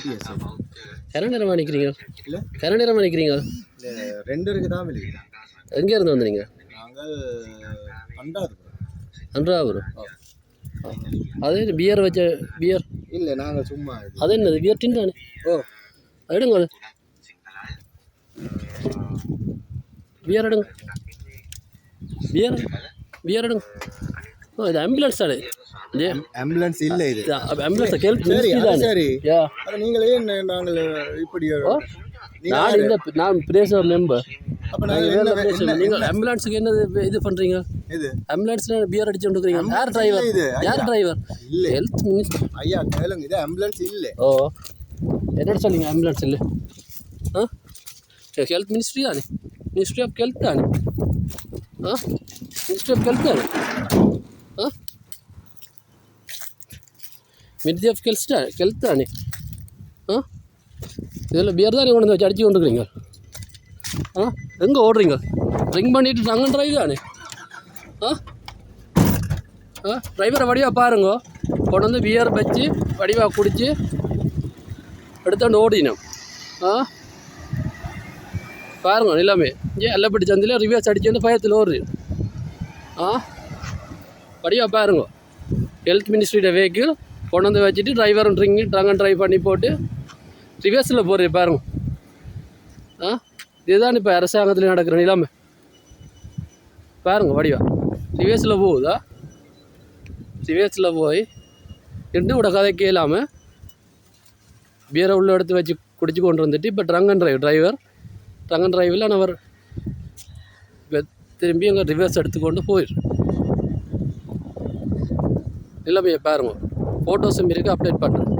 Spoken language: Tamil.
சிடிஎஸ் கரை நேரமாக நிற்கிறீங்க இல்லை கரை நேரமாக நிற்கிறீங்க இல்லை 2 இருக்குது தான் வெளியே எங்கேருந்து வந்தீங்க நாங்கள் அண்டாது அன்றாவூர் அதே பியர் வச்ச பியர் இல்லை நாங்கள் சும்மா அது என்னது பியர் டின் தானே ஓ எடுங்க அது பியர் எடுங்க பியர் பியர் எடுங்க ஓ இது ஆம்புலன்ஸ் தானே ஆம்புலன்ஸ் இல்லை இது ஆம்புலன்ஸ் கேள்வி சரி அது சரி யா அது நீங்களே நாங்கள் இப்படி நான் பிரேச மெம்பர் அப்போ நாங்கள் நீங்கள் ஆம்புலன்ஸுக்கு என்ன இது பண்ணுறீங்க இது ஆம்புலன்ஸில் பியர் அடிச்சு கொண்டுக்கிறீங்க யார் டிரைவர் இது யார் டிரைவர் இல்லை ஹெல்த் மினிஸ்டர் ஐயா கேளுங்க இது ஆம்புலன்ஸ் இல்லை ஓ என்னோட சொல்லிங்க ஆம்புலன்ஸ் இல்லை ஆ ஹெல்த் மினிஸ்ட்ரி தானே மினிஸ்ட்ரி ஆஃப் ஹெல்த் தானே ஆ மினிஸ்ட்ரி ஆஃப் ஹெல்த் தானே ஆ மினிஸ்ட்ரி ஆஃப் ஹெல்த் தானே ஆ இதில் பியர் தானே கொண்டு வந்து வச்சு அடிச்சு கொண்டுருக்கிறீங்க ஆ எங்கே ஓடுறீங்க ட்ரிங்க் பண்ணிவிட்டு நாங்கள் டிரைவ் தானே ஆ ஆ டிரைவரை வடிவாக பாருங்க கொண்டு வந்து பியர் வச்சு வடிவாக குடித்து எடுத்தாண்டு ஓடினோம் ஆ பாருங்க எல்லாமே ஏன் எல்லப்பட்டி சந்தில் ரிவர்ஸ் அடிச்சு வந்து பயத்தில் ஓடுது ஆ வடிவாக பாருங்க ஹெல்த் மினிஸ்ட்ரியோட வெஹிக்கிள் கொண்டு வந்து வச்சுட்டு டிரைவரும் ட்ரங்க் அண்ட் ட்ரைவ் பண்ணி போட்டு ரிவர்ஸில் போடுறது பாருங்க ஆ இதுதான் இப்போ அரசாங்கத்தில் நடக்கிற நிலைமை பாருங்க வடிவா ரிவர்ஸில் போகுதா ரிவர்ஸில் போய் ரெண்டு கூட கதைக்கு இல்லாமல் பியரை உள்ள எடுத்து வச்சு குடிச்சு கொண்டு வந்துட்டு இப்போ drunk and driver drunk and டிரைவில் அவர் இப்போ திரும்பி அங்கே ரிவர்ஸ் எடுத்துக்கொண்டு போயிடும் நிலைமையை பாருங்க ஃபோட்டோஸும் இருக்குது அப்டேட் பண்ணுறேன்